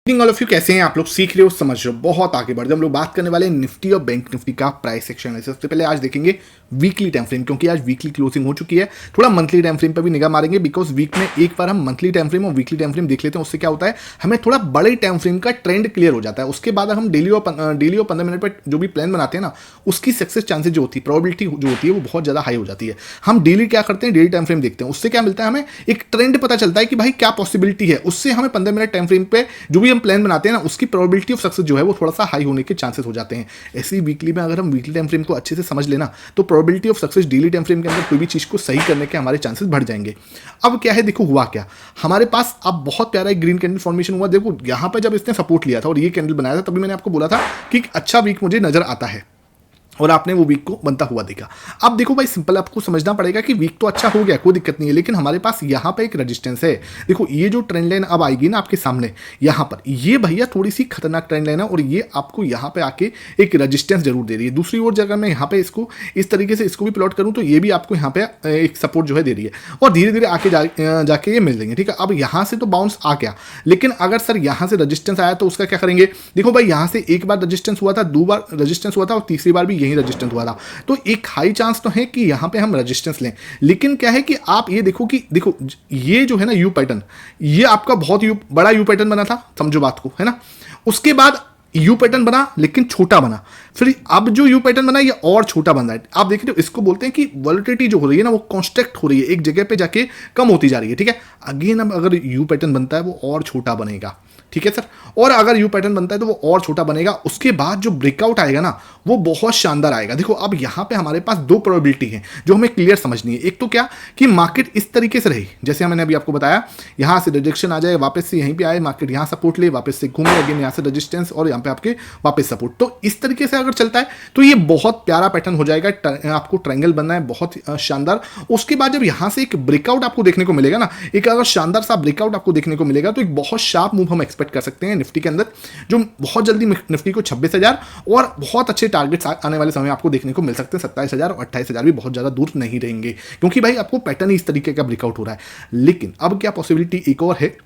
All of you कैसे हैं आप लोग। सीख रहे हो, समझ रहे हो, बहुत आगे बढ़ रहे हो। हम लोग बात करने वाले हैं निफ्टी और बैंक निफ्टी का प्राइस एक्शन एनालिसिस। सबसे पहले आज देखेंगे वीकली टाइम फ्रेम, क्योंकि आज वीकली क्लोजिंग हो चुकी है। थोड़ा मंथली टाइम फ्रेम पर भी निगाह मारेंगे, बिकॉज वीक में एक बार हम मंथली टाइम फ्रेम और वीकली टाइम फ्रेम देख लेते हैं। उससे क्या होता है, हमें थोड़ा बड़े टाइम फ्रेम का ट्रेंड क्लियर हो जाता है। उसके बाद हम डेली और 15 मिनट पर जो भी प्लान बनाते हैं ना, उसकी सक्सेस चांसेस जो होती है, प्रोबेबिलिटी जो होती है, वो बहुत ज़्यादा हाई हो जाती है। हम डेली क्या करते हैं, डेली टाइम फ्रेम देखते हैं। उससे क्या मिलता है, हमें एक ट्रेंड पता चलता है कि भाई क्या पॉसिबिलिटी है। उससे हमें 15 मिनट टाइम फ्रेम पे जो भी हम प्लान बनाते हैं ना, उसकी प्रोबेबिलिटी ऑफ सक्सेस जो है वो थोड़ा सा हाई होने के चांसेस हो जाते हैं। ऐसी वीकली में अगर हम वीकली टाइम फ्रेम को अच्छे से समझ लेना, तो probability of success daily time frame के अंदर कोई भी चीज़ को सही करने के हमारे चांसेस बढ़ जाएंगे। अब क्या है, देखो हुआ क्या, हमारे पास अब बहुत प्यारा एक ग्रीन कैंडल फॉर्मेशन हुआ। देखो यहाँ पे जब इसने सपोर्ट लिया था और ये कैंडल बनाया था, तभी मैंने आपको बोला था कि अच्छा वीक मुझे नजर आता है, और आपने वो वीक को बनता हुआ देखा। अब देखो भाई, सिंपल आपको समझना पड़ेगा कि वीक तो अच्छा हो गया, कोई दिक्कत नहीं है, लेकिन हमारे पास यहाँ पे एक रेजिस्टेंस है। देखो ये जो ट्रेंड लाइन अब आएगी ना आपके सामने, यहाँ पर ये भैया थोड़ी सी खतरनाक ट्रेंड लाइन है, और ये आपको यहाँ पे आके एक रेजिस्टेंस जरूर दे रही है। दूसरी ओर जगह मैं यहाँ पे इसको इस तरीके से इसको भी प्लॉट करूँ, तो ये भी आपको यहाँ पे एक सपोर्ट जो है दे रही है, और धीरे धीरे आके जाके ये मिल जाएंगे। ठीक है, अब यहाँ से तो बाउंस आ गया, लेकिन अगर सर यहाँ से रजिस्टेंस आया तो उसका क्या करेंगे। देखो भाई, यहाँ से एक बार रजिस्टेंस हुआ था, दो बार रजिस्टेंस हुआ था, और तीसरी बार भी यही रजिस्टेंस हुआ था। तो एक हाई चांस तो है कि यहां पे हम रेजिस्टेंस लें, लेकिन क्या है कि आप ये देखो कि देखो ये जो है ना यू पैटर्न, ये आपका बहुत बड़ा यू पैटर्न बना था, समझो बात को, है ना। उसके बाद यू पैटर्न बना, लेकिन छोटा बना। फिर अब जो यू पैटर्न बना, ये और छोटा बन रहा है। आप देख रहे हो, इसको बोलते हैं कि वॉलेटिलिटी जो हो रही है ना, वो कांस्टेंट हो रही है, एक जगह पे जाके कम होती जा रही है। ठीक है, अगेन अब अगर यू पैटर्न बनता है, वो और छोटा बनेगा। ठीक है सर, और अगर यू पैटर्न बनता है तो वो और छोटा बनेगा। उसके बाद जो ब्रेकआउट आएगा ना, वो बहुत शानदार आएगा। देखो अब यहाँ पे हमारे पास दो प्रोबेबिलिटी है जो हमें क्लियर समझनी है। एक तो क्या कि मार्केट इस तरीके से रही, जैसे मैंने अभी आपको बताया, यहाँ से रिजेक्शन आ जाए, वापस से यहीं पे आए, मार्केट यहाँ सपोर्ट ले, वापस से घूमे, अगेन यहाँ से रेजिस्टेंस, और यहाँ पे आपके वापस सपोर्ट। तो इस तरीके से अगर चलता है तो ये बहुत प्यारा पैटर्न हो जाएगा। आपको ट्रायंगल बनना है बहुत शानदार। उसके बाद जब यहाँ से एक ब्रेकआउट आपको देखने को मिलेगा ना, एक अगर शानदार सा ब्रेकआउट आपको देखने को मिलेगा, तो एक बहुत शार्प मूव हम एक्सपेक्ट कर सकते हैं निफ्टी के अंदर, जो बहुत जल्दी निफ्टी को 26,000 और बहुत अच्छे टारगेट्स आने वाले समय आपको देखने को मिल सकते हैं। 27,000 और 28,000 भी बहुत ज्यादा दूर नहीं रहेंगे, क्योंकि भाई आपको पैटर्न इस तरीके का ब्रेकआउट हो रहा है। लेकिन अब क्या पॉसिबिलिटी एक और है,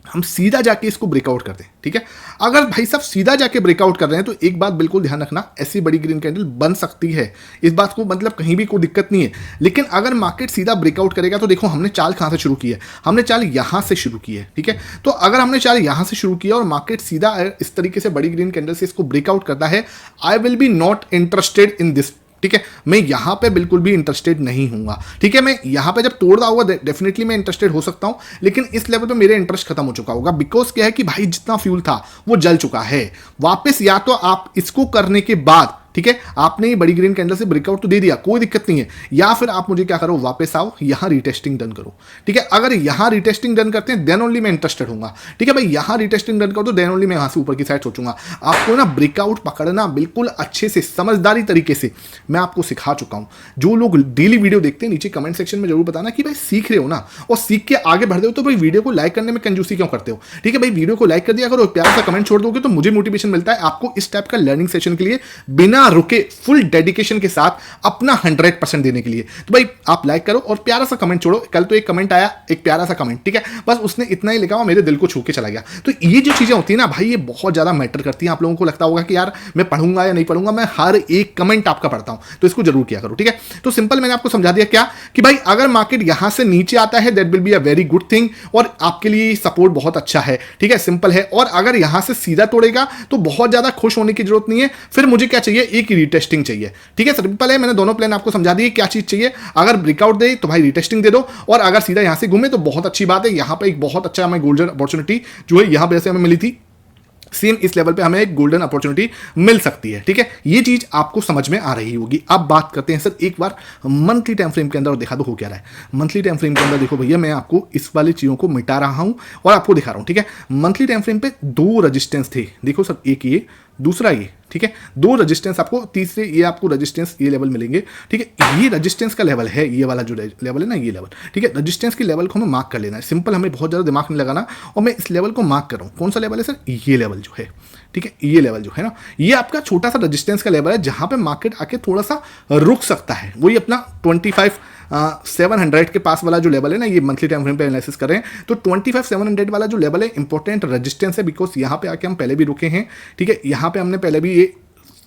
हम सीधा जाके इसको ब्रेकआउट कर दें। ठीक है, अगर भाई साहब सीधा जाके ब्रेकआउट कर रहे हैं, तो एक बात बिल्कुल ध्यान रखना, ऐसी बड़ी ग्रीन कैंडल बन सकती है, इस बात को मतलब कहीं भी कोई दिक्कत नहीं है। लेकिन अगर मार्केट सीधा ब्रेकआउट करेगा, तो देखो हमने चाल कहां से शुरू की है, हमने चाल यहां से शुरू की है। ठीक है, तो अगर हमने चाल यहां से शुरू किया और मार्केट सीधा इस तरीके से बड़ी ग्रीन कैंडल से इसको ब्रेकआउट करता है, I will be not interested in this. ठीक है, मैं यहां पे बिल्कुल भी इंटरेस्टेड नहीं हूंगा। ठीक है, मैं यहां पे जब तोड़ रहा होगा, डेफिनेटली मैं इंटरेस्टेड हो सकता हूं, लेकिन इस लेवल पे मेरे इंटरेस्ट खत्म हो चुका होगा। बिकॉज क्या है कि भाई जितना फ्यूल था वो जल चुका है। वापस या तो आप इसको करने के बाद, ठीक है, आपने ये बड़ी ग्रीन कैंडल से ब्रेकआउट तो दे दिया, कोई दिक्कत नहीं है, या फिर आप मुझे क्या करो, वापस आओ, यहां रिटेस्टिंग डन करो। ठीक है, अगर यहां रिटेस्टिंग डन करते हैं, देन ओनली मैं इंटरेस्टेड हूंगा। ठीक है भाई, यहां रिटेस्टिंग डन करो तो देन ओनली मैं यहां से ऊपर की साइड सोचूंगा। आपको ना ब्रेकआउट पकड़ना बिल्कुल अच्छे से, समझदारी तरीके से मैं आपको सिखा चुका हूं। जो लोग डेली वीडियो देखते हैं, नीचे कमेंट सेक्शन में जरूर बताना कि भाई सीख रहे हो ना, और सीख के आगे बढ़ रहे हो, तो भाई वीडियो को लाइक करने में कंजूसी क्यों करते हो। ठीक है भाई, वीडियो को लाइक कर दिया करो, प्यार सा कमेंट छोड़ दोगे तो मुझे मोटिवेशन मिलता है आपको इस टाइप का लर्निंग सेशन के लिए बिना रुके फुल डेडिकेशन के साथ अपना 100% देने के लिए। तो भाई आप लाइक करो और प्यारा सा कमेंट छोड़ो। कल तो एक कमेंट आया, एक प्यारा सा कमेंट, ठीक है, बस उसने इतना ही लिखा और मेरे दिल को छू के चला गया। तो ये जो चीजें होती है ना भाई, ये बहुत ज्यादा मैटर करती हैं। आप लोगों को लगता होगा कि यार मैं पढ़ूंगा या नहीं पढ़ूंगा, मैं हर एक कमेंट आपका पढ़ता हूं, तो इसको जरूर किया करो। ठीक है, तो सिंपल मैंने आपको समझा दिया क्या कि भाई अगर मार्केट यहां से नीचे आता है, that will be a very good thing, और आपके लिए सपोर्ट बहुत अच्छा है। ठीक है, सिंपल है। और अगर यहां से सीधा तोड़ेगा तो बहुत ज्यादा खुश होने की जरूरत नहीं है, फिर मुझे क्या चाहिए, एक रिटेस्टिंग चाहिए। ठीक है, सिंपल है, मैंने दोनों प्लान आपको समझा दिए क्या चीज चाहिए। अगर ब्रेकआउट दे तो भाई रिटेस्टिंग दे दो, और अगर सीधा यहां से घूमे तो बहुत अच्छी बात है। यहां पे एक बहुत अच्छा हमें गोल्डन अपॉर्चुनिटी जो है यहां पे जैसे हमें मिली थी, सेम इस लेवल पे हमें एक गोल्डन अपॉर्चुनिटी मिल सकती है। ठीक है, ये चीज आपको समझ में आ रही होगी। अब बात करते हैं सर एक बार मंथली टाइम फ्रेम के अंदर, और दिखा दो हो क्या रहा है। मंथली टाइम फ्रेम के अंदर देखो भैया, मैं आपको इस वाली चीजों को मिटा रहा हूं और आपको दिखा रहा हूं। ठीक है, मंथली टाइम फ्रेम पे दो रेजिस्टेंस थे, देखो सर, एक ये, दूसरा ये। ठीक है, दो रेजिस्टेंस आपको, तीसरे ये आपको रेजिस्टेंस, ये लेवल मिलेंगे। ठीक है, ये रेजिस्टेंस का लेवल है, ये वाला जो लेवल है ना, ये लेवल। ठीक है, रेजिस्टेंस के लेवल को हमें मार्क कर लेना है, सिंपल, हमें बहुत ज्यादा दिमाग नहीं लगाना, और मैं इस लेवल को मार्क कर रहा हूं। कौन सा लेवल है सर, ये लेवल जो है। ठीक है, ये लेवल जो है ना, ये आपका छोटा सा रेजिस्टेंस का लेवल है, जहां पे मार्केट आके थोड़ा सा रुक सकता है। वही अपना 25 700 के पास वाला जो लेवल है ना, ये मंथली टाइम फ्रेम पे एनालिसिस कर रहे हैं, तो 25,700 वाला जो लेवल है इंपॉर्टेंट रेजिस्टेंस है, बिकॉज यहाँ पे आके हम पहले भी रुके हैं, ठीक है। यहाँ पे हमने पहले भी ये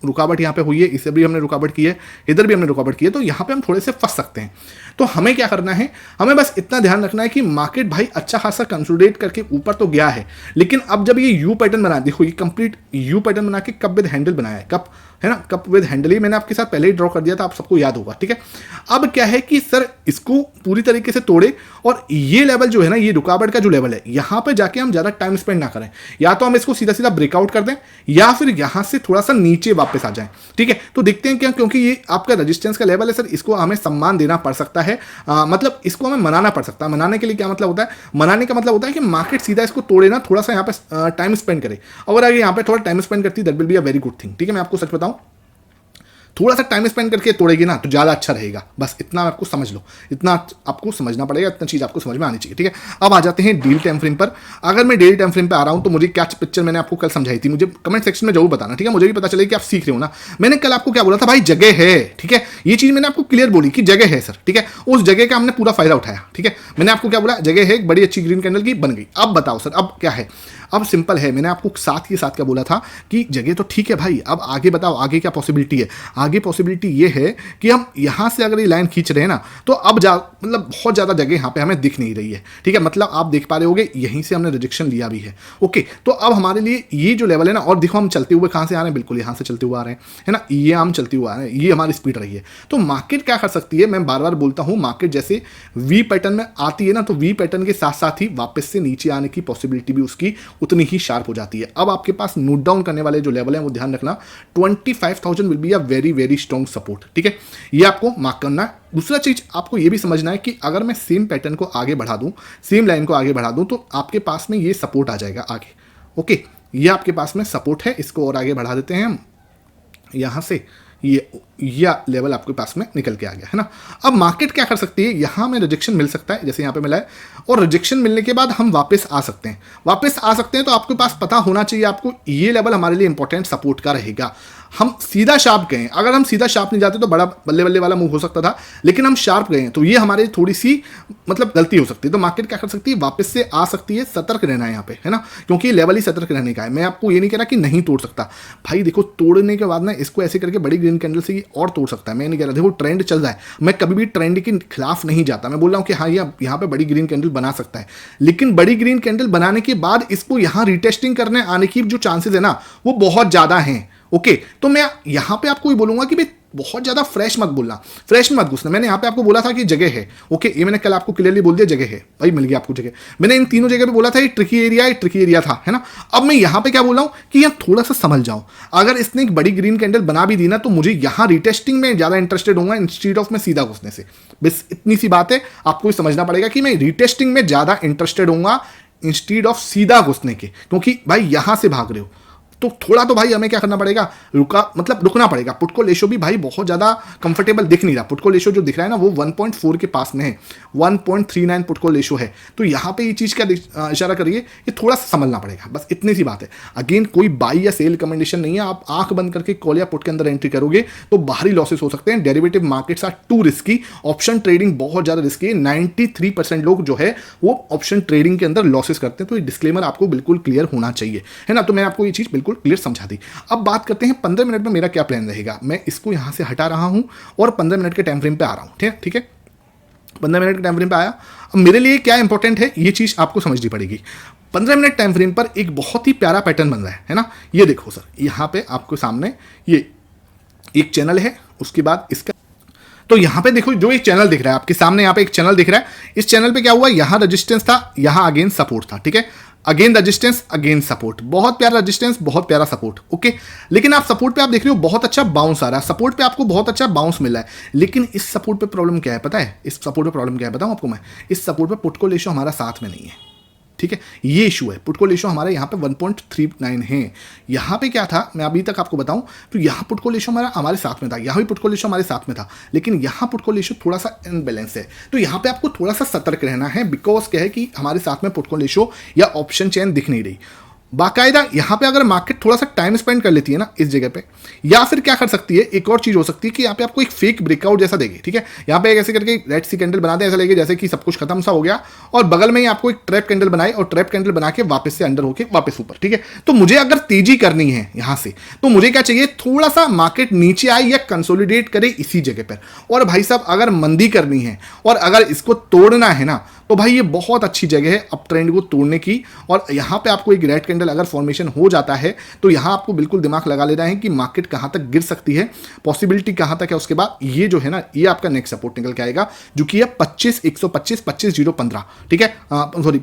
रुकावट यहाँ पे हुई है, इसे भी हमने रुकावट की है, इधर भी हमने रुकावट की है, तो यहाँ पे हम थोड़े से फंस सकते हैं। तो हमें क्या करना है, हमें बस इतना ध्यान रखना है कि मार्केट भाई अच्छा खासा कंसोलिडेट करके ऊपर तो गया है, लेकिन अब जब ये यू पैटर्न बना, देखो ये कंप्लीट यू पैटर्न बना के कप विद हैंडल बनाया है, कप है ना, कप विद हैंडल ही मैंने आपके साथ पहले ही ड्रॉ कर दिया था, आप सबको याद होगा, ठीक है। अब क्या है कि सर इसको पूरी तरीके से तोड़े और ये लेवल जो है ना, ये रुकावट का जो लेवल है, यहाँ पे जाके हम ज्यादा टाइम स्पेंड ना करें, या तो हम इसको सीधा सीधा ब्रेकआउट कर दें या फिर यहाँ से थोड़ा सा नीचे वापस आ जाएं, ठीक है। तो देखते हैं क्या, क्योंकि ये आपका रेजिस्टेंस का लेवल है सर, इसको हमें सम्मान देना पड़ सकता है, मतलब इसको हमें मनाना पड़ सकता है। मनाने के लिए क्या मतलब होता है, मनाने का मतलब होता है कि मार्केट सीधा इसको तोड़े ना, थोड़ा सा यहाँ पे टाइम स्पेंड करे, अगर आगे यहाँ पे थोड़ा टाइम स्पेंड करती that will be a very good thing, ठीक है। मैं आपको सच बताऊं, थोड़ा सा टाइम स्पेंड करके तोड़ेगी ना तो ज़्यादा अच्छा रहेगा, बस इतना आपको समझ लो, इतना आपको समझना पड़ेगा, इतना चीज़ आपको समझ में आनी चाहिए, ठीक है। अब आ जाते हैं डेली टाइम फ्रेम पर। अगर मैं डेली टाइम फ्रेम पे आ रहा हूं तो मुझे क्या पिक्चर मैंने आपको कल समझाई थी, मुझे कमेंट सेक्शन में जरूर बताना, ठीक है। मुझे भी पता चले कि आप सीख रहे हो ना। मैंने कल आपको क्या बोला था भाई, जगह है, ठीक है। ये चीज़ मैंने आपको क्लियर बोली कि जगह है सर, ठीक है। उस जगह का हमने पूरा फायदा उठाया, ठीक है। मैंने आपको क्या बोला, जगह है, एक बड़ी अच्छी ग्रीन कैंडल की बन गई। अब बताओ सर, अब क्या है, अब सिंपल है, मैंने आपको साथ के साथ क्या बोला था कि जगह तो ठीक है भाई, अब आगे बताओ आगे क्या पॉसिबिलिटी है। आगे पॉसिबिलिटी ये है कि हम यहाँ से अगर ये लाइन खींच रहे हैं ना, तो अब मतलब बहुत ज़्यादा जगह यहाँ पे हमें दिख नहीं रही है, ठीक है। मतलब आप देख पा रहे होगे यहीं से हमने रिजेक्शन लिया भी है, ओके। तो अब हमारे लिए ये जो लेवल है ना, और देखो हम चलते हुए कहाँ से आ रहे हैं, बिल्कुल यहाँ से चलते हुए आ रहे हैं, है ना, ये हम चलते हुए आ रहे हैं, ये हमारी स्पीड रही है। तो मार्केट क्या कर सकती है, मैं बार बार बोलता हूँ, मार्केट जैसे वी पैटर्न में आती है ना, तो वी पैटर्न के साथ साथ ही वापस से नीचे आने की पॉसिबिलिटी भी उसकी उतनी ही शार्प हो जाती है। अब आपके पास नोट डाउन करने वाले जो लेवल है वो ध्यान रखना, 25,000 will be a very very strong support, ठीक है। ये आपको मार्क करना है। दूसरा चीज आपको ये भी समझना है कि अगर मैं सेम पैटर्न को आगे बढ़ा दूं, सेम लाइन को आगे बढ़ा दूं, तो आपके पास में ये सपोर्ट आ जाएगा आगे, ओके। ये आपके पास में सपोर्ट है, इसको और आगे बढ़ा देते हैं हम यहां से, ये लेवल आपके पास में निकल के आ गया है ना। अब मार्केट क्या कर सकती है, यहां में रिजेक्शन मिल सकता है, जैसे यहां पे मिला है, और रिजेक्शन मिलने के बाद हम वापस आ सकते हैं, तो आपके पास पता होना चाहिए आपको ये लेवल हमारे लिए इंपॉर्टेंट सपोर्ट का रहेगा। हम सीधा शार्प गए, अगर हम सीधा शार्प नहीं जाते तो बड़ा बल्ले बल्ले वाला मूव हो सकता था, लेकिन हम शार्प गए तो ये हमारी थोड़ी सी मतलब गलती हो सकती है। तो मार्केट क्या कर सकती है, वापस से आ सकती है, सतर्क रहना है यहाँ पे, है ना, क्योंकि ये लेवल ही सतर्क रहने का है। मैं आपको ये नहीं कह रहा कि नहीं तोड़ सकता भाई, देखो तोड़ने के बाद ना इसको ऐसे करके बड़ी ग्रीन कैंडल से और तोड़ सकता है, मैं नहीं कह रहा, देखो ट्रेंड चल रहा है, मैं कभी भी ट्रेंड के खिलाफ नहीं जाता, मैं बोल रहा हूँ कि हाँ ये यहाँ पे बड़ी ग्रीन कैंडल बना सकता है, लेकिन बड़ी ग्रीन कैंडल बनाने के बाद इसको यहाँ रिटेस्टिंग करने आने की जो चांसेस है ना, वो बहुत ज्यादा हैं, ओके। तो मैं यहां पे आपको ये बोलूंगा कि भाई बहुत ज्यादा फ्रेश मत बोलना, फ्रेश में मत घुसना। मैंने यहां पे आपको बोला था कि जगह है, ओके, ये मैंने कल आपको क्लियरली बोल दिया जगह है भाई, मिल गया आपको जगह। मैंने इन तीनों जगह पे बोला था ये ट्रिकी एरिया था, है ना। अब मैं यहां पे क्या बोल रहा हूं कि यार थोड़ा सा समझ जाओ, अगर इसने एक बड़ी ग्रीन कैंडल बना भी दी ना, तो मुझे यहां रिटेस्टिंग में ज्यादा इंटरेस्टेड होऊंगा इंस्टीड ऑफ में सीधा घुसने से। बस इतनी सी बात है, आपको समझना पड़ेगा कि मैं रिटेस्टिंग में ज्यादा इंटरेस्टेड होऊंगा इंस्टीड ऑफ सीधा घुसने के, क्योंकि भाई यहां से भाग रहे हो तो थोड़ा तो भाई हमें क्या करना पड़ेगा, रुकना पड़ेगा। पुट कॉल रेशो भी भाई बहुत ज़्यादा कंफर्टेबल दिख नहीं रहा, पुट कॉल रेशो जो दिख रहा है ना वो 1.4 के पास में है, 1.39 पुट कॉल रेशो है। तो यहाँ पे ये चीज़ क्या इशारा करिए, ये थोड़ा सा समझना पड़ेगा, बस इतनी सी बात है। अगेन कोई बाई या सेल रिकमेंडेशन नहीं है, आप आंख बंद करके कॉल या पुट के अंदर एंट्री करोगे तो बाहरी लॉसेस हो सकते हैं। Derivative markets are too risky, option trading बहुत ज़्यादा रिस्की है, 93% लोग जो है वो ऑप्शन ट्रेडिंग के अंदर लॉसेस करते हैं। तो ये डिस्क्लेमर आपको बिल्कुल क्लियर होना चाहिए, है ना। तो मैं आपको ये चीज़ बिल्कुल क्लियर समझा दी। अब बात करते हैं 15 मिनट में मेरा क्या प्लान रहेगा। मैं इसको यहां से हटा रहा हूं और 15 मिनट के टाइम फ्रेम पे आ रहा हूं, ठीक है। 15 मिनट के टाइम फ्रेम पे आया। अब मेरे लिए क्या इंपॉर्टेंट है ये चीज आपको समझनी पड़ेगी। 15 मिनट टाइम फ्रेम पर एक बहुत ही प्यारा पैटर्न बन रहा है ना। ये देखो सर, यहां पे आपको सामने ये एक चैनल है, उसके बाद इसका, तो यहां पे देखो जो एक चैनल दिख रहा है आपके सामने, यहां पे एक चैनल दिख रहा है। इस चैनल पे क्या हुआ, यहां रेजिस्टेंस था, यहां अगेन सपोर्ट था, ठीक है। अगेन रेजिस्टेंस, अगेन सपोर्ट, बहुत प्यारा रेजिस्टेंस, बहुत प्यारा सपोर्ट, ओके। लेकिन आप सपोर्ट पे आप देख रहे हो बहुत अच्छा बाउंस आ रहा है, सपोर्ट पे आपको बहुत अच्छा बाउंस मिला है। लेकिन इस सपोर्ट पे प्रॉब्लम क्या है पता है, इस सपोर्ट पे प्रॉब्लम क्या है बताऊं आपको मैं, इस सपोर्ट पे पुट कॉल रेशियो हमारा साथ में नहीं है, ठीक है। ये इशू है, पुट कॉल रेशियो हमारे यहाँ पे 1.39 है। यहाँ पे क्या था मैं अभी तक आपको बताऊं, तो यहाँ पुट कॉल रेशियो हमारे साथ में था, यहाँ भी पुट कॉल रेशियो हमारे साथ में था, लेकिन यहाँ पुट कॉल रेशियो थोड़ा सा इनबैलेंस है। तो यहाँ पे आपको थोड़ा सा सतर्क रहना है, बिकॉज क्या है कि हमारे साथ में पुट कॉल रेशियो या ऑप्शन चेन दिख नहीं रही। बाकायदा यहाँ पे अगर मार्केट थोड़ा सा टाइम स्पेंड कर लेती है ना इस जगह पे, या फिर क्या कर सकती है, एक और चीज हो सकती है कि यहाँ पे आपको एक फेक ब्रेकआउट जैसा देगी, ठीक है। यहाँ पे ऐसे करके रेड सी कैंडल बना दे, ऐसा लगे जैसे कि सब कुछ खत्म सा हो गया, और बगल में ही आपको एक ट्रैप कैंडल बनाए और ट्रैप कैंडल बना के वापस से अंडर होके वापस ऊपर, ठीक है। तो मुझे अगर तेजी करनी है यहाँ से, तो मुझे क्या चाहिए, थोड़ा सा मार्केट नीचे आए या कंसोलिडेट करे इसी जगह पर। और भाई साहब अगर मंदी करनी है और अगर इसको तोड़ना है ना, तो भाई ये बहुत अच्छी जगह है अप ट्रेंड को तोड़ने की। और यहां पे आपको एक रेड कैंडल अगर फॉर्मेशन हो जाता है, तो यहां आपको बिल्कुल दिमाग लगा लेना है कि मार्केट कहां तक गिर सकती है, पॉसिबिलिटी कहां तक है। उसके बाद ये जो है ना, ये आपका नेक्स्ट सपोर्ट निकल के आएगा, जो कि है 25,125, 25,015, ठीक है, सॉरी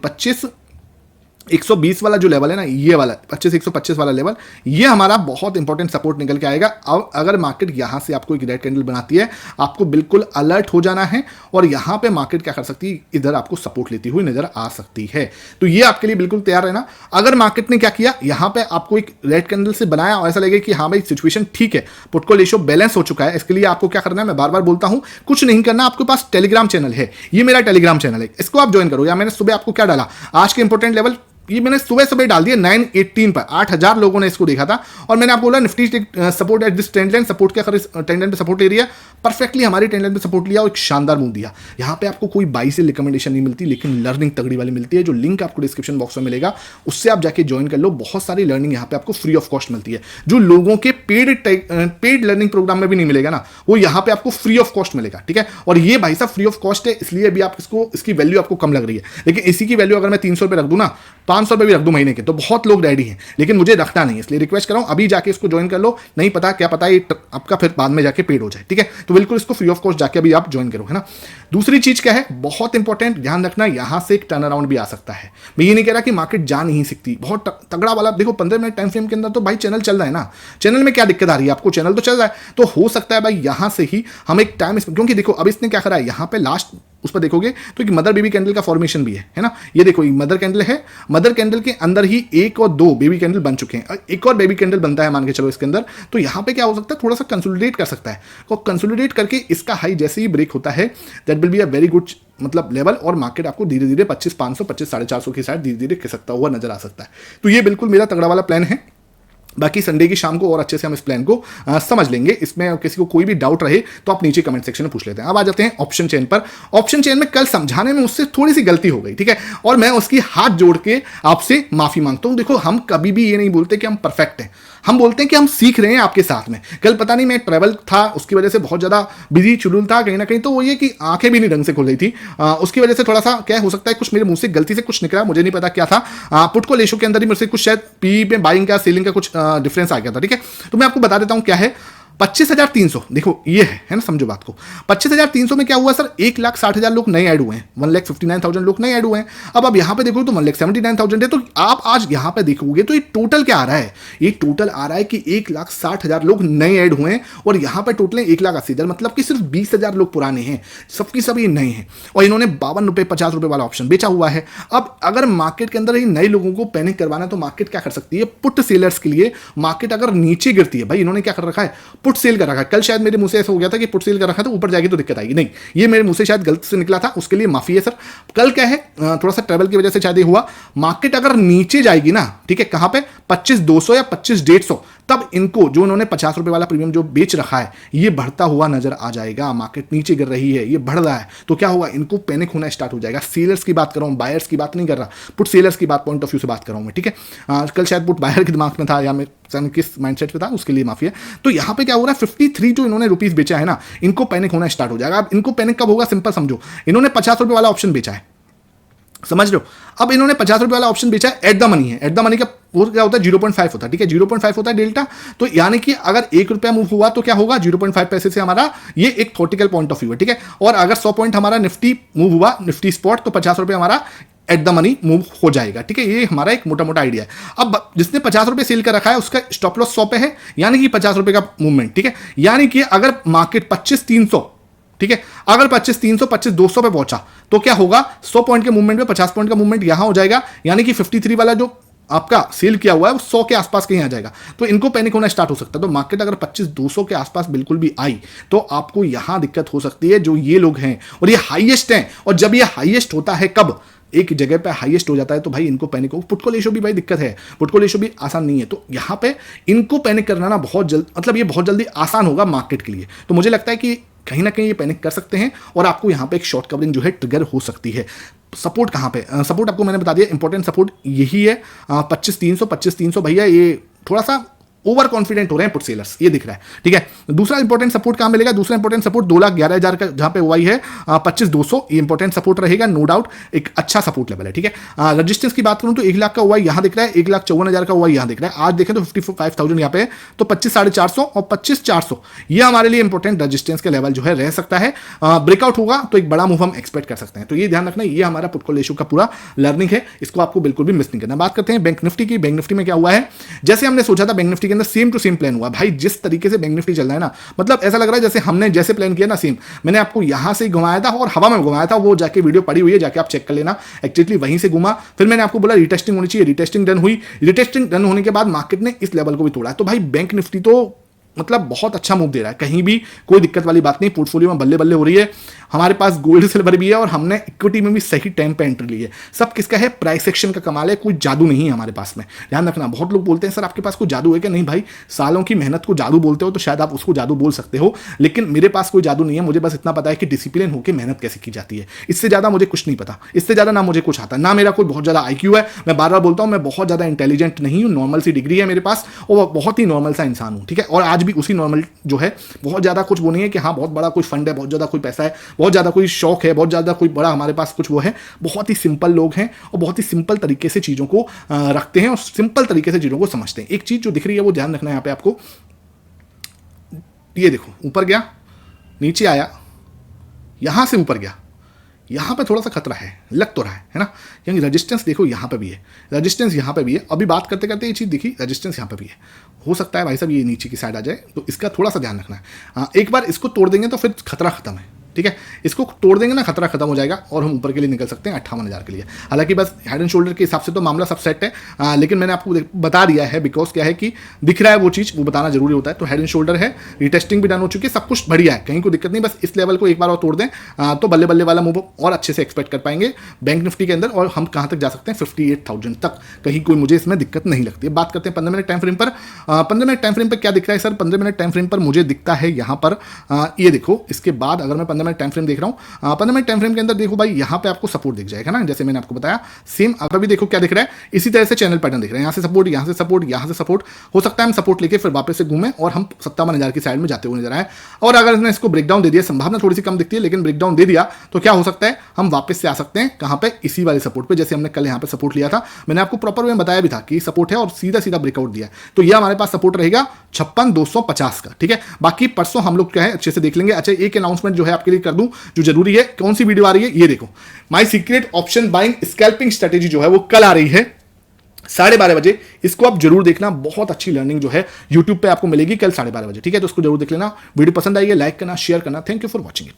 120 वाला जो लेवल है ना, ये वाला 25,125 वाला लेवल, ये हमारा बहुत इंपॉर्टेंट सपोर्ट निकल के आएगा। अब अगर मार्केट यहां से आपको एक रेड कैंडल बनाती है, आपको बिल्कुल अलर्ट हो जाना है, और यहां पे मार्केट क्या कर सकती है, इधर आपको सपोर्ट लेती हुई नजर आ सकती है। तो ये आपके लिए बिल्कुल तैयार रहना। अगर मार्केट ने क्या किया, यहां पे आपको एक रेड कैंडल से बनाया और ऐसा लगे कि हाँ भाई सिचुएशन ठीक है, पुट कॉल रेशियो बैलेंस हो चुका है, इसके लिए आपको क्या करना है, मैं बार बार बोलता हूं, कुछ नहीं करना, आपके पास टेलीग्राम चैनल है, ये मेरा टेलीग्राम चैनल है, इसको आप ज्वाइन करो। या मैंने सुबह आपको क्या डाला, आज के इंपॉर्टेंट लेवल ये मैंने सुबह सुबह डाल दिया 918 पर, 8,000 लोगों ने इसको देखा था, और मैंने आपको बोला Nifty support at this trend line, support क्या कर, ट्रेंड लाइन पे सपोर्ट ले रही है, परफेक्टली हमारी ट्रेंड लाइन पे सपोर्ट लिया और एक शानदार मूव दिया। यहाँ पे आपको कोई बाई से रिकमेंडेशन नहीं मिलती, लेकिन लर्निंग तगड़ी वाली मिलती है, जो लिंक आपको डिस्क्रिप्शन बॉक्स में मिलेगा, उससे आप जाके ज्वाइन कर लो। बहुत सारी लर्निंग यहाँ पे आपको फ्री ऑफ कॉस्ट मिलती है, जो लोगों के पेड लर्निंग प्रोग्राम में भी नहीं मिलेगा ना, वो यहाँ पे आपको फ्री ऑफ कॉस्ट मिलेगा, ठीक है। और ये भाई साहब फ्री ऑफ कॉस्ट है, इसलिए अभी आप इसकी वैल्यू आपको कम लग रही है, लेकिन इसी की वैल्यू अगर मैं 300 रुपये रख दूँ ना, 500 रुपये भी रख दूँ महीने के, तो बहुत लोग रेडी हैं, लेकिन मुझे रखना नहीं है, इसलिए रिक्वेस्ट कर रहा हूं अभी जाके इसको ज्वाइन कर लो। नहीं पता क्या पता ये आपका फिर बाद में जाके पेड हो जाए, ठीक है। तो बिल्कुल इसको फ्री ऑफ कॉस्ट जाके अभी आप ज्वाइन करो, है ना। दूसरी चीज क्या है, बहुत इंपॉर्टेंट ध्यान रखना, यहां से एक टर्न अराउंड भी आ सकता है। मैं ये नहीं कह रहा कि मार्केट जा नहीं सकती, बहुत तगड़ा वाला देखो 15 मिनट टाइम फ्रेम के अंदर तो भाई चैनल चल रहा है ना, चैनल में क्या दिक्कत आ रही है आपको, चैनल तो चल रहा है, तो हो सकता है भाई यहां से ही हम एक टाइम, क्योंकि देखो अब इसने क्या करा है, यहां पे लास्ट उस पर देखोगे तो एक मदर बेबी कैंडल का फॉर्मेशन भी है ना। ये देखो ये मदर कैंडल है, मदर कैंडल के अंदर ही एक और दो बेबी कैंडल बन चुके हैं, एक और बेबी कैंडल बनता है मान के चलो इसके अंदर। तो यहां पे क्या हो सकता है, थोड़ा सा कंसोलिडेट कर सकता है, और कंसोलिडेट करके इसका हाई जैसे ही ब्रेक होता है, that will be a very good मतलब लेवल, और मार्केट आपको धीरे धीरे 25,500, 25,450 की साइड धीरे धीरे खिसकता हुआ नजर आ सकता है। तो ये बिल्कुल मेरा तगड़ा वाला प्लान है। बाकी संडे की शाम को और अच्छे से हम इस प्लान को समझ लेंगे। इसमें किसी को कोई भी डाउट रहे तो आप नीचे कमेंट सेक्शन में पूछ लेते हैं। अब आ जाते हैं ऑप्शन चेन पर। ऑप्शन चेन में कल समझाने में मुझसे थोड़ी सी गलती हो गई, ठीक है, और मैं उसकी हाथ जोड़ के आपसे माफी मांगता हूं। देखो हम कभी भी ये नहीं बोलते कि हम परफेक्ट हैं, हम बोलते हैं कि हम सीख रहे हैं आपके साथ में। कल पता नहीं मैं ट्रैवल था, उसकी वजह से बहुत ज़्यादा बिजी शेड्यूल था कहीं ना कहीं, तो वो ये कि आंखें भी नहीं ढंग से खुल रही थी, उसकी वजह से थोड़ा सा क्या हो सकता है, कुछ मेरे मुंह से गलती से कुछ निकला, मुझे नहीं पता क्या था। पुट को रेशो के अंदर ही मेरे से कुछ शायद पी में बाइंग का सेलिंग का कुछ डिफरेंस आ गया था, ठीक है। तो मैं आपको बता देता हूं क्या है। 25,300 देखो ये है ना, समझो बात को। 25,300 में क्या हुआ सर, 1,60,000 लोग नए ऐड हुए हैं, 1,59,000 लोग नए ऐड हुए हैं। अब यहां पे देखो तो 1,79,000 है। तो आप आज यहां पे देखोगे तो ये टोटल क्या आ रहा है, ये टोटल आ रहा है कि 1,60,000 लोग नए ऐड हुए हैं, और यहां पे टोटल 1,80,000, मतलब कि सिर्फ 20,000 लोग पुराने हैं, सबकी सभी नए हैं, और इन्होंने 52 रुपये 50 रुपये वाला ऑप्शन बेचा हुआ है। अब अगर मार्केट के अंदर ही नए लोगों को पैनिक करवाना है, तो मार्केट क्या कर सकती है, पुट सेलर्स के लिए मार्केट अगर नीचे गिरती है, भाई इन्होंने क्या कर रखा है, पुट सेल कर रखा है। कल शायद मेरे मुंह से ऐसा हो गया था कि पुट सेल कर रखा था, ऊपर जाएगी तो दिक्कत आएगी, नहीं, ये मेरे मुंह से शायद गलत से निकला था, उसके लिए माफी है सर। कल क्या है, थोड़ा सा ट्रैवल की वजह से शायद ये हुआ। मार्केट अगर नीचे जाएगी ना, ठीक है, कहां पे 25,200 या 25,150, तब इनको जो उन्होंने 50 रुपए वाला प्रीमियम जो बेच रखा है, ये बढ़ता हुआ नजर आ जाएगा। मार्केट नीचे गिर रही है, ये बढ़ रहा है, तो क्या होगा, इनको पैनिक होना स्टार्ट हो जाएगा। सेलर्स की बात कर रहा हूं, बायर्स की बात नहीं कर रहा, पुट सेलर्स की बात पॉइंट ऑफ व्यू से बात कर रहा हूं मैं, ठीक है। कल शायद पुट बायर के दिमाग में था, या मैं किस माइंडसेट पे था, उसके लिए माफी है। तो यहां पे क्या हो रहा है, 53 जो इन्होंने रुपीस बेचा है ना, इनको पैनिक होना स्टार्ट हो जाएगा। अब इनको पैनिक कब होगा, सिंपल समझो, इन्होंने 50 रुपए वाला ऑप्शन बेचा है, समझ लो। अब इन्होंने 50 रुपए वाला ऑप्शन बेचा है, एट द मनी है, एट द मनी का वो क्या होता है, 0.5 होता है, ठीक है, 0.5 होता है डेल्टा। तो यानी कि अगर 1 रुपया मूव हुआ तो क्या होगा, 0.5 पैसे से हमारा ये एक थॉटिकल पॉइंट ऑफ व्यू है, ठीक है। और अगर 100 पॉइंट हमारा निफ्टी मूव हुआ, निफ्टी स्पॉट, तो 50 रुपये हमारा एट द मनी मूव हो जाएगा, ठीक है। ये हमारा एक मोटा मोटा आइडिया है। अब जिसने 50 रुपये सेल कर रखा है, उसका स्टॉप लॉस 100 पे है, यानी कि 50 रुपये का मूवमेंट, ठीक है। यानी कि अगर मार्केट 25,300, ठीक है, अगर 25,300 25,200 पे पहुंचा तो क्या होगा, 100 पॉइंट के मूवमेंट में 50 पॉइंट का मूवमेंट यहां हो जाएगा, यानी कि 53 वाला जो आपका सेल किया हुआ है वो 100 के आसपास कहीं आ जाएगा, तो इनको पैनिक होना स्टार्ट हो सकता है। तो मार्केट अगर 25,200 के आसपास बिल्कुल भी आई तो आपको यहां दिक्कत हो सकती है। जो ये लोग हैं और ये हाईएस्ट हैं, और जब ये हाईएस्ट होता है कब, एक जगह पे हाईएस्ट हो जाता है तो भाई इनको पैनिक हो। पुट कॉल रेशियो भी भाई दिक्कत है, पुट कॉल रेशियो भी आसान नहीं है, तो यहाँ पे इनको पैनिक करना ना बहुत जल्द, मतलब ये बहुत जल्दी आसान होगा मार्केट के लिए। तो मुझे लगता है कि कहीं ना कहीं ये पैनिक कर सकते हैं और आपको यहाँ पे एक शॉर्ट कवरिंग जो है ट्रिगर हो सकती है। सपोर्ट कहाँ पे, सपोर्ट आपको मैंने बता दिया, इंपॉर्टेंट सपोर्ट यही है 25,300 भैया, ये थोड़ा सा ओवर कॉन्फिडेंट हो रहे हैं पुट सेलर्स, ये दिख रहा है, ठीक है। दूसरा इंपॉर्टेंट सपोर्ट कहां मिलेगा, दूसरा इंपॉर्टेंट सपोर्ट 2,11,000 का, जहां पे ओआई है 25,200, ये इंपॉर्टेंट सपोर्ट रहेगा, नो डाउट एक अच्छा सपोर्ट लेवल है, ठीक है। रजिस्टेंस की बात करूं तो 1 लाख का ओआई यहां दिख रहा है, 1,54,000 का ओआई यहां दिख रहा है। आज देखें तो 55,000 यहां पे है, तो 25,450 और 25,400 ये हमारे लिए इंपॉर्टेंट रजिस्टेंस के लेवल जो है रह सकता है। ब्रेकआउट होगा तो एक बड़ा मूव हम एक्सपेक्ट कर सकते हैं, तो ये ध्यान रखना, ये हमारा पुट कॉल रेशियो का पूरा लर्निंग है, इसको आपको बिल्कुल भी मिस नहीं करना। बात करते हैं बैंक निफ्टी की। बैंक निफ्टी में क्या हुआ है, जैसे हमने सोचा था बैंक निफ्टी के अंदर सेम टू सेम प्लान हुआ भाई। जिस तरीके से बैंक निफ्टी चल रहा है ना, मतलब ऐसा लग रहा है जैसे हमने जैसे प्लान किया ना, सेम मैंने आपको यहां से घुमाया था और हवा में घुमाया था, वो जाके वीडियो पड़ी हुई है, जाके आप चेक कर लेना, एक्चुअली वहीं से घुमा। फिर मैंने आपको बोला रिटेस्टिंग होनी चाहिए, रिटेस्टिंग डन हुई, रिटेस्टिंग डन होने के बाद मार्केट ने इस लेवल को भी तोड़ा है। तो भाई बैंक निफ्टी तो मतलब बहुत अच्छा मूव दे रहा है, कहीं भी कोई दिक्कत वाली बात नहीं, पोर्टफोलियो में बल्ले बल्ले हो रही है। हमारे पास गोल्ड सिल्वर भी है और हमने इक्विटी में भी सही टाइम पे एंट्री ली है। सब किसका है, प्राइस एक्शन का कमाल है, कोई जादू नहीं है हमारे पास में, ध्यान रखना। बहुत लोग बोलते हैं सर आपके पास कोई जादू है क्या, नहीं भाई, सालों की मेहनत को जादू बोलते हो तो शायद आप उसको जादू बोल सकते हो, लेकिन मेरे पास कोई जादू नहीं है। मुझे बस इतना पता है कि डिसिप्लिन होकर मेहनत कैसे की जाती है, इससे ज्यादा मुझे कुछ नहीं पता, इससे ज्यादा ना मुझे कुछ आता, ना मेरा कोई बहुत ज्यादा IQ है। मैं बार बार बोलता हूं मैं बहुत ज्यादा इंटेलिजेंट नहीं हूं, नॉर्मल सी डिग्री है मेरे पास और बहुत ही नॉर्मल सा इंसान हूं, ठीक है। और आज भी उसी नॉर्मल जो है, बहुत ज्यादा कुछ वो नहीं है कि हाँ बहुत बड़ा कोई फंड है, बहुत ज्यादा कोई पैसा है, बहुत ज्यादा कोई शौक है, बहुत ज्यादा कोई बड़ा हमारे पास कुछ वो है। बहुत ही सिंपल लोग हैं और बहुत ही सिंपल तरीके से चीजों को रखते हैं और सिंपल तरीके से चीजों को समझते हैं। एक चीज जो दिख रही है वो ध्यान रखना है यहाँ पे आपको, ये देखो ऊपर गया, नीचे आया, यहां से ऊपर गया, यहाँ पे थोड़ा सा खतरा है, लग तो रहा है ना, क्योंकि रेजिस्टेंस देखो यहाँ पे भी है, रेजिस्टेंस यहाँ पे भी है। अभी बात करते करते ये चीज़ दिखी, रेजिस्टेंस यहाँ पे भी है, हो सकता है भाई साहब ये नीचे की साइड आ जाए, तो इसका थोड़ा सा ध्यान रखना है। एक बार इसको तोड़ देंगे तो फिर खतरा खत्म है, ठीक है। इसको तोड़ देंगे ना, खतरा खत्म हो जाएगा और हम ऊपर के लिए निकल सकते हैं 58,000 के लिए। हालांकि बस हेड एंड शोल्डर के हिसाब से तो मामला सब सेट है, लेकिन मैंने आपको बता दिया है, बिकॉज क्या है कि दिख रहा है वो चीज़, वो बताना जरूरी होता है। तो हेड एंड शोल्डर है, रिटेस्टिंग भी डन हो चुकी है, सब कुछ बढ़िया है, कहीं कोई दिक्कत नहीं। बस इस लेवल को एक बार और तोड़ दें तो बल्ले बल्ले वाला मूव और अच्छे से एक्सपेक्ट कर पाएंगे बैंक निफ्टी के अंदर, और हम कहाँ तक जा सकते हैं 58,000 तक, कहीं कोई मुझे इसमें दिक्कत नहीं लगती है। बात करते हैं 15 मिनट टाइम फ्रेम पर। 15 मिनट टाइम फ्रेम पर क्या दिख रहा है सर, 15 मिनट टाइम फ्रेम पर मुझे दिखता है यहाँ पर, ये देखो, इसके बाद अगर मैं 15 मिनट टाइम फ्रेम देख रहा हूँ, 15 मिनट टाइम फ्रेम के अंदर देखो भाई, यहाँ पे आपको सपोर्ट दिख जाएगा ना, जैसे मैंने आपको बताया सेम। अब भी देखो क्या दिख रहा है, इसी तरह से चैनल पैटर्न दिख रहा है, यहाँ से सपोर्ट, यहाँ से सपोर्ट, यहाँ से सपोर्ट। हो सकता है हम सपोर्ट लेके फिर वापस से घूमें और हम 57,000 की साइड में जाते हुए नजर आए। और अगर इसने इसको ब्रेकडाउन दे दिया, संभावना थोड़ी सी कम दिखती है, लेकिन ब्रेकडाउन दे दिया तो क्या हो सकता है, हम वापस से आ सकते हैं कहाँ पे, इसी वाले सपोर्ट पे, जैसे हमने कल यहाँ पे सपोर्ट लिया था। मैंने आपको प्रॉपर वे बताया भी था कि सपोर्ट है और सीधा सीधा ब्रेकआउट दिया, तो यह हमारे पास सपोर्ट रहेगा 56,250 का, ठीक है। बाकी परसों हम लोग क्या है अच्छे से देख लेंगे। अच्छा, एक अनाउंसमेंट जो है आपके लिए कर दूं जो जरूरी है, कौन सी वीडियो आ रही है, ये देखो, my secret option buying scalping strategy जो है वो कल आ रही है 12:30 बजे। इसको आप जरूर देखना, बहुत अच्छी लर्निंग जो है यूट्यूब पे आपको मिलेगी कल 12:30 बजे, ठीक है। तो उसको जरूर देख लेना। वीडियो पसंद आई है, लाइक करना, शेयर करना। Thank you for watching it.